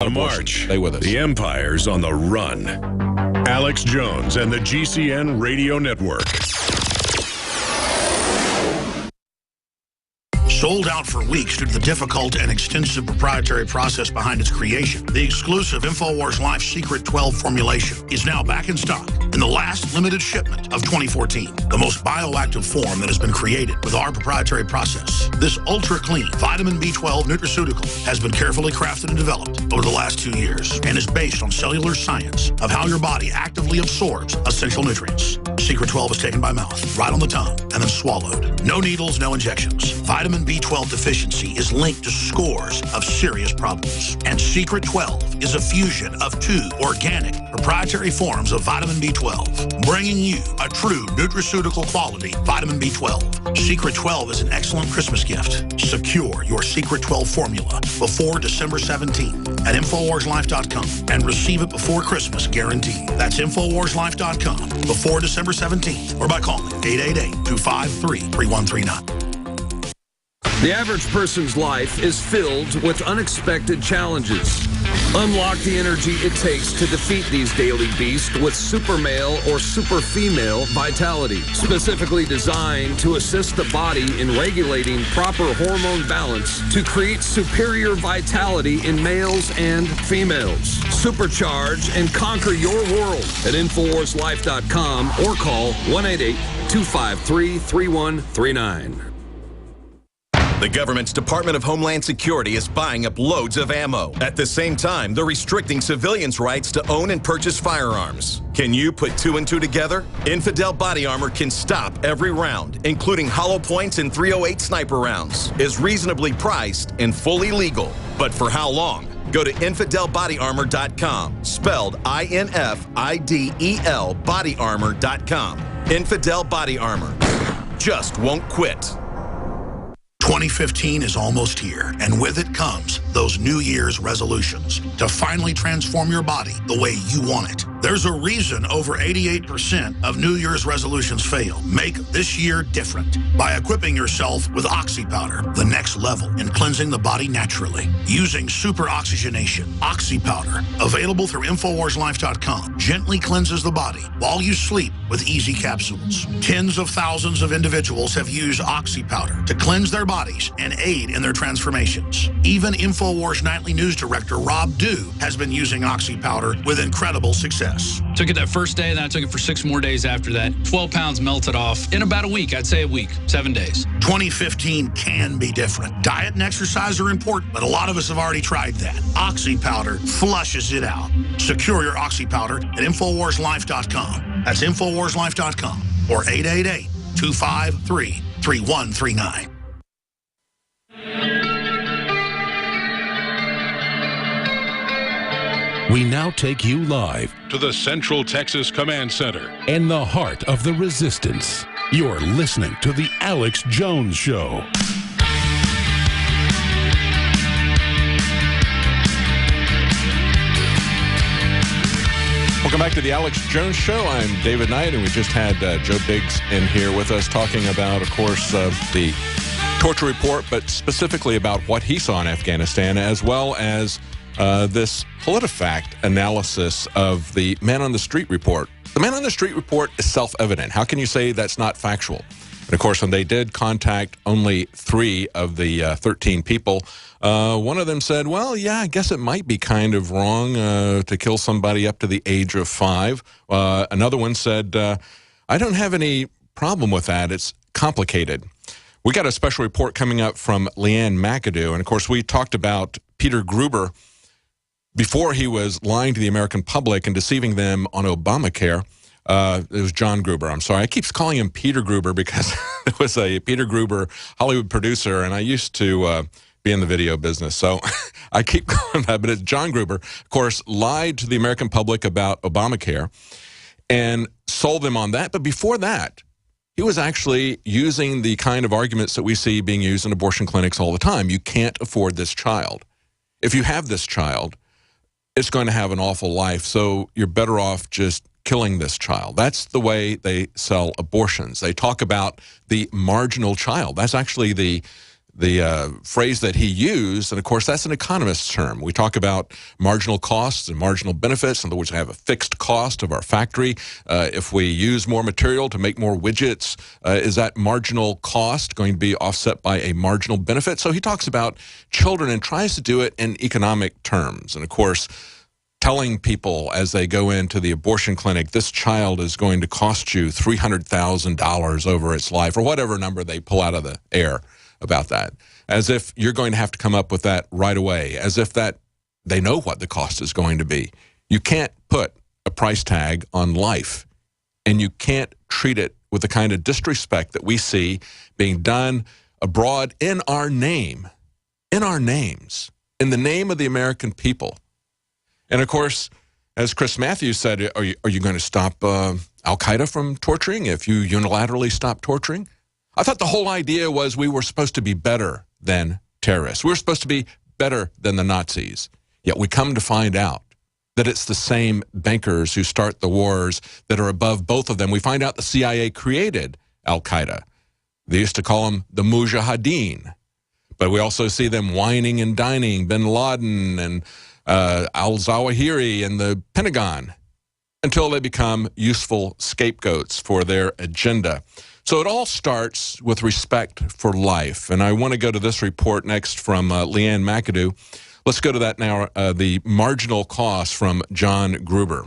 March. Stay with us. The Empire's on the run. Alex Jones and the GCN Radio Network. Sold out for weeks due to the difficult and extensive proprietary process behind its creation, the exclusive InfoWars Life Secret 12 formulation is now back in stock in the last limited shipment of 2014. The most bioactive form that has been created with our proprietary process. This ultra-clean vitamin B12 nutraceutical has been carefully crafted and developed over the last 2 years and is based on cellular science of how your body actively absorbs essential nutrients. Secret 12 is taken by mouth, right on the tongue, and then swallowed. No needles, no injections. Vitamin B12 deficiency is linked to scores of serious problems. And Secret 12 is a fusion of 2 organic proprietary forms of vitamin B12, bringing you a true nutraceutical quality vitamin B12. Secret 12 is an excellent Christmas gift. Secure your Secret 12 formula before December 17th at InfoWarsLife.com and receive it before Christmas guaranteed. That's InfoWarsLife.com before December 17th or by calling 888-253-3139. The average person's life is filled with unexpected challenges. Unlock the energy it takes to defeat these daily beasts with super male or super female vitality, specifically designed to assist the body in regulating proper hormone balance to create superior vitality in males and females. Supercharge and conquer your world at InfoWarsLife.com or call 1-888-253-3139. The government's Department of Homeland Security is buying up loads of ammo. At the same time, they're restricting civilians' rights to own and purchase firearms. Can you put 2 and 2 together? Infidel Body Armor can stop every round, including hollow points and .308 sniper rounds, is reasonably priced and fully legal. But for how long? Go to InfidelBodyArmor.com, spelled I-N-F-I-D-E-L, bodyarmor.com. Infidel Body Armor. Just won't quit. 2015 is almost here, and with it comes those New Year's resolutions to finally transform your body the way you want it. There's a reason over 88% of New Year's resolutions fail. Make this year different by equipping yourself with Oxy Powder, the next level in cleansing the body naturally. Using super oxygenation, Oxy Powder, available through InfoWarsLife.com, gently cleanses the body while you sleep with easy capsules. Tens of thousands of individuals have used Oxy Powder to cleanse their bodies and aid in their transformations. Even InfoWars Nightly News Director Rob Dew has been using Oxy Powder with incredible success. Took it that first day, then I took it for 6 more days after that. 12 pounds melted off in about a week. I'd say a week, 7 days. 2015 can be different. Diet and exercise are important, but a lot of us have already tried that. Oxy Powder flushes it out. Secure your Oxy Powder at InfoWarsLife.com. That's InfoWarsLife.com or 888-253-3139. We now take you live to the Central Texas Command Center in the heart of the resistance. You're listening to The Alex Jones Show. Welcome back to the Alex Jones Show. I'm David Knight, and we just had Joe Biggs in here with us talking about, of course, the torture report, but specifically about what he saw in Afghanistan, as well as this PolitiFact analysis of the Man on the Street report. The Man on the Street report is self-evident. How can you say that's not factual? And, of course, when they did contact only 3 of the 13 people, one of them said, well, yeah, I guess it might be kind of wrong to kill somebody up to the age of 5. Another one said, I don't have any problem with that. It's complicated. We got a special report coming up from Leanne McAdoo. And, of course, we talked about Peter Gruber before he was lying to the American public and deceiving them on Obamacare. It was John Gruber. I'm sorry. I keep calling him Peter Gruber because it was a Peter Gruber Hollywood producer, and I used to be in the video business. So I keep calling that, but it's John Gruber, of course, lied to the American public about Obamacare and sold them on that. But before that, he was actually using the kind of arguments that we see being used in abortion clinics all the time. You can't afford this child. If you have this child, it's going to have an awful life, so you're better off just killing this child. That's the way they sell abortions. They talk about the marginal child. That's actually the the phrase that he used, and of course that's an economist's term. We talk about marginal costs and marginal benefits. In other words, we have a fixed cost of our factory. If we use more material to make more widgets, is that marginal cost going to be offset by a marginal benefit? So he talks about children and tries to do it in economic terms. And of course, telling people as they go into the abortion clinic, this child is going to cost you $300,000 over its life, or whatever number they pull out of the air about that, as if you're going to have to come up with that right away, as if that they know what the cost is going to be. You can't put a price tag on life, and you can't treat it with the kind of disrespect that we see being done abroad in our name, in our names, in the name of the American people. And of course, as Chris Matthews said, are you going to stop Al-Qaeda from torturing if you unilaterally stop torturing? I thought the whole idea was we were supposed to be better than terrorists. We were supposed to be better than the Nazis. Yet we come to find out that it's the same bankers who start the wars that are above both of them. We find out the CIA created Al-Qaeda. They used to call them the Mujahideen. But we also see them whining and dining, bin Laden and al-Zawahiri and the Pentagon, until they become useful scapegoats for their agenda. So it all starts with respect for life. And I want to go to this report next from Leanne McAdoo. Let's go to that now, the marginal cost from John Gruber.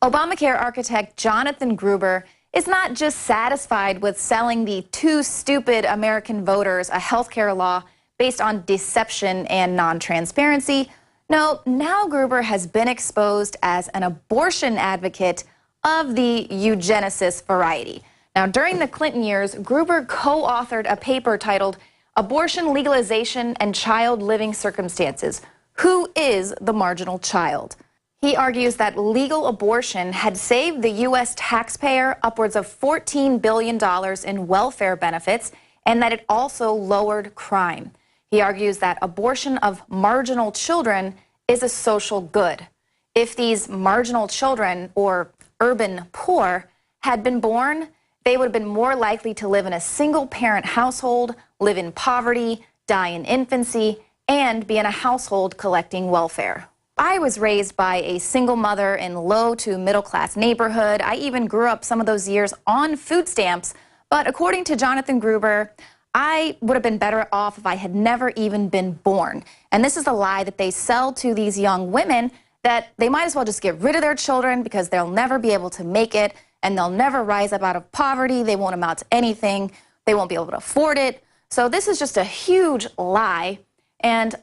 Obamacare architect Jonathan Gruber is not just satisfied with selling the too stupid American voters a health care law based on deception and non-transparency. No, now Gruber has been exposed as an abortion advocate of the eugenicist variety. Now, during the Clinton years, Gruber co-authored a paper titled Abortion Legalization and Child Living Circumstances. Who is the marginal child? He argues that legal abortion had saved the U.S. taxpayer upwards of $14 billion in welfare benefits, and that it also lowered crime. He argues that abortion of marginal children is a social good. If these marginal children, or urban poor, had been born, they would have been more likely to live in a single-parent household, live in poverty, die in infancy, and be in a household collecting welfare. I was raised by a single mother in low to middle class neighborhood. I even grew up some of those years on food stamps. But according to Jonathan Gruber, I would have been better off if I had never even been born. And this is the lie that they sell to these young women, that they might as well just get rid of their children because they'll never be able to make it and they'll never rise up out of poverty. They won't amount to anything. They won't be able to afford it. So this is just a huge lie. And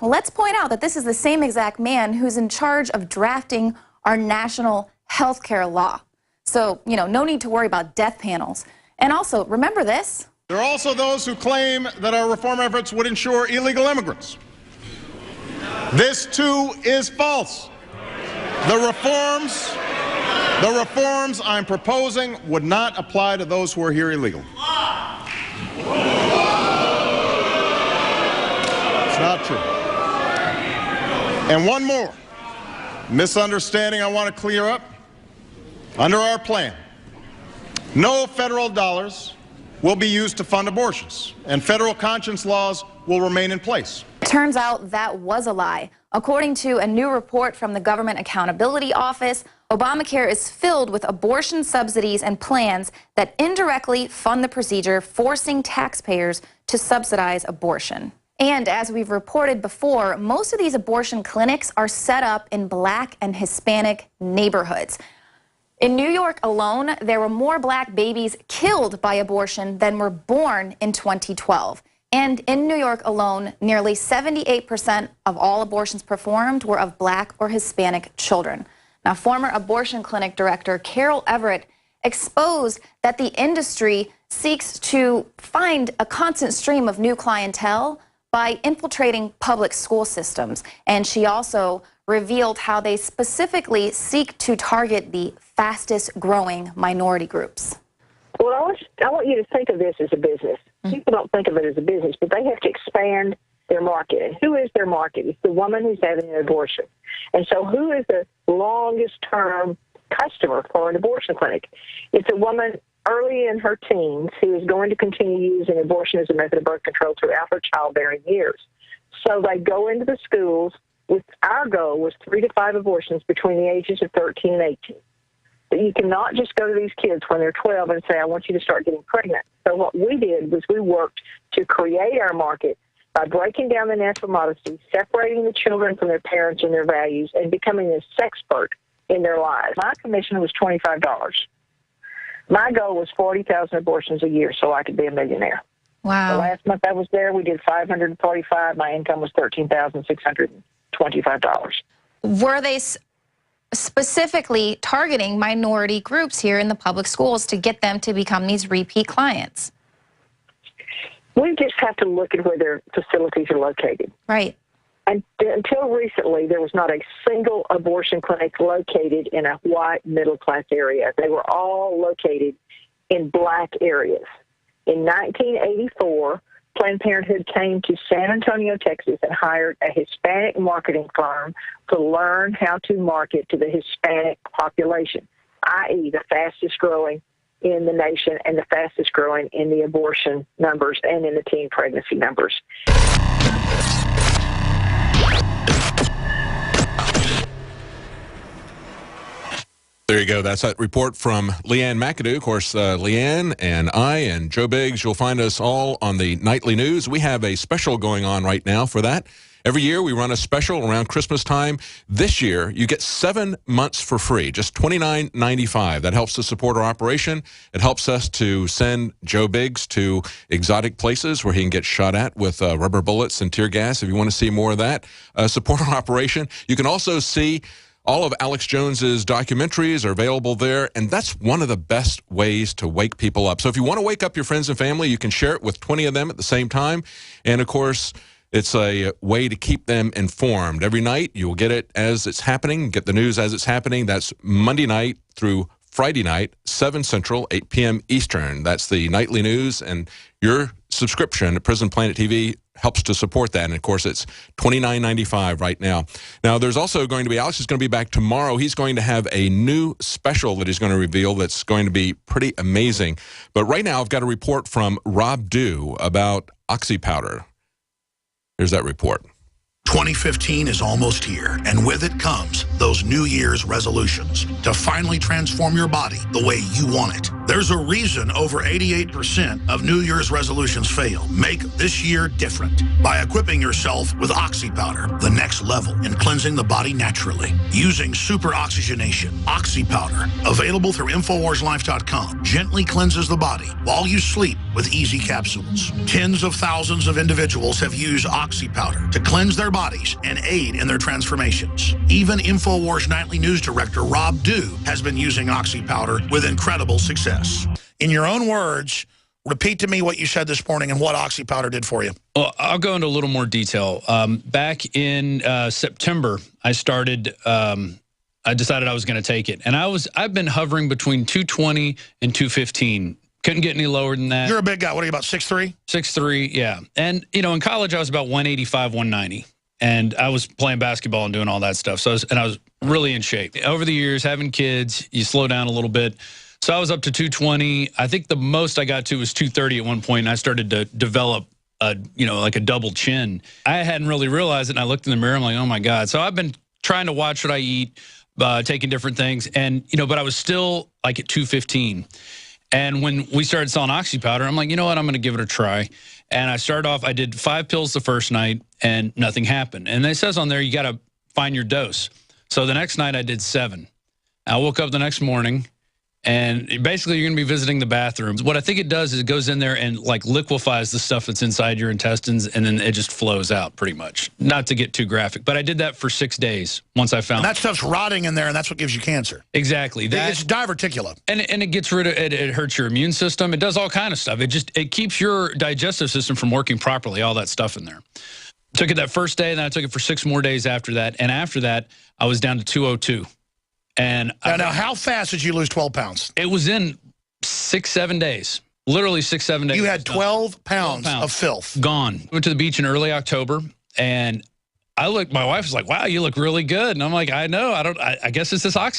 let's point out that this is the same exact man who's in charge of drafting our national health care law. So, no need to worry about death panels. And also, remember this. There are also those who claim that our reform efforts would ensure illegal immigrants. This, too, is false. The reforms I'm proposing would not apply to those who are here illegally. It's not true. And one more misunderstanding I want to clear up. Under our plan, no federal dollars will be used to fund abortions, and federal conscience laws will remain in place. Turns out that was a lie. According to a new report from the Government Accountability Office, Obamacare is filled with abortion subsidies and plans that indirectly fund the procedure, forcing taxpayers to subsidize abortion. And as we've reported before, most of these abortion clinics are set up in Black and Hispanic neighborhoods. In New York alone, there were more Black babies killed by abortion than were born in 2012. And in New York alone, nearly 78% of all abortions performed were of Black or Hispanic children. Now, former abortion clinic director Carol Everett exposed that the industry seeks to find a constant stream of new clientele by infiltrating public school systems. And she also revealed how they specifically seek to target the fastest growing minority groups. Well, I want you to think of this as a business. People don't think of it as a business, but they have to expand their market. And who is their market? It's the woman who's having an abortion. And so who is the longest-term customer for an abortion clinic? It's a woman early in her teens who is going to continue using abortion as a method of birth control throughout her childbearing years. So they go into the schools. Our goal was 3 to 5 abortions between the ages of 13 and 18. But you cannot just go to these kids when they're 12 and say, I want you to start getting pregnant. So what we did was we worked to create our market by breaking down the natural modesty, separating the children from their parents and their values, and becoming a sexpert in their lives. My commission was $25. My goal was 40,000 abortions a year so I could be a millionaire. Wow. The last month I was there, we did 545. My income was $13,625. Were they specifically targeting minority groups here in the public schools to get them to become these repeat clients? We just have to look at where their facilities are located. Right. And until recently, there was not a single abortion clinic located in a white middle-class area. They were all located in black areas. In 1984, Planned Parenthood came to San Antonio, Texas, and hired a Hispanic marketing firm to learn how to market to the Hispanic population, i.e. the fastest growing in the nation and the fastest growing in the abortion numbers and in the teen pregnancy numbers. There you go. That's that report from Leanne McAdoo. Of course, Leanne and I and Joe Biggs, you'll find us all on the nightly news. We have a special going on right now for that. Every year we run a special around Christmas time. This year you get 7 months for free, just $29.95. That helps to support our operation. It helps us to send Joe Biggs to exotic places where he can get shot at with rubber bullets and tear gas. If you want to see more of that, support our operation. You can also see all of Alex Jones's documentaries are available there, and that's one of the best ways to wake people up. So if you want to wake up your friends and family, you can share it with 20 of them at the same time. And, of course, it's a way to keep them informed. Every night you'll get it as it's happening, get the news as it's happening. That's Monday night through Friday night, 7 Central, 8 p.m. Eastern. That's the nightly news, and your subscription at Prison Planet TV helps to support that. And, of course, it's $29.95 right now. Now, there's also going to be, Alex is going to be back tomorrow. He's going to have a new special that he's going to reveal that's going to be pretty amazing. But right now, I've got a report from Rob Dew about Oxy Powder. Here's that report. 2015 is almost here, and with it comes those New Year's resolutions to finally transform your body the way you want it. There's a reason over 88% of New Year's resolutions fail. Make this year different by equipping yourself with Oxy Powder, the next level in cleansing the body naturally. Using super oxygenation, Oxy Powder, available through InfoWarsLife.com, gently cleanses the body while you sleep with easy capsules. Tens of thousands of individuals have used Oxy Powder to cleanse their bodies and aid in their transformations. Even InfoWars Nightly News Director Rob Dew has been using Oxy Powder with incredible success. In your own words, repeat to me what you said this morning and what Oxy Powder did for you. Well, I'll go into a little more detail. Back in September, I started, I decided I was going to take it. And I've been hovering between 220 and 215. Couldn't get any lower than that. You're a big guy. What are you, about 6'3"? 6'3", yeah. And, you know, in college, I was about 185, 190. And I was playing basketball and doing all that stuff. So I was really in shape. Over the years, having kids, you slow down a little bit. So I was up to 220. I think the most I got to was 230 at one point, and I started to develop like a double chin. I hadn't really realized it, and I looked in the mirror, I'm like, oh my God. So I've been trying to watch what I eat, taking different things, and but I was still like at 215. And when we started selling Oxy Powder, I'm like, you know what, I'm going to give it a try. And I started off, I did 5 pills the first night, and nothing happened. And it says on there, you got to find your dose. So the next night I did 7. I woke up the next morning, and basically you're going to be visiting the bathroom. What I think it does is it goes in there and like liquefies the stuff that's inside your intestines, and then it just flows out pretty much. Not to get too graphic, but I did that for 6 days once I found and that stuff's rotting in there, and that's what gives you cancer. Exactly. It's diverticulum. And it gets rid of it. It hurts your immune system. It does all kind of stuff. It keeps your digestive system from working properly, all that stuff in there. Took it that first day, and then I took it for 6 more days after that. And after that, I was down to 202. And now how fast did you lose 12 pounds? It was in 6, 7 days. Literally 6-7 days. You had 12 pounds of filth. Gone. Went to the beach in early October, and my wife was like, wow, you look really good. And I'm like, I know. I guess it's this oxy.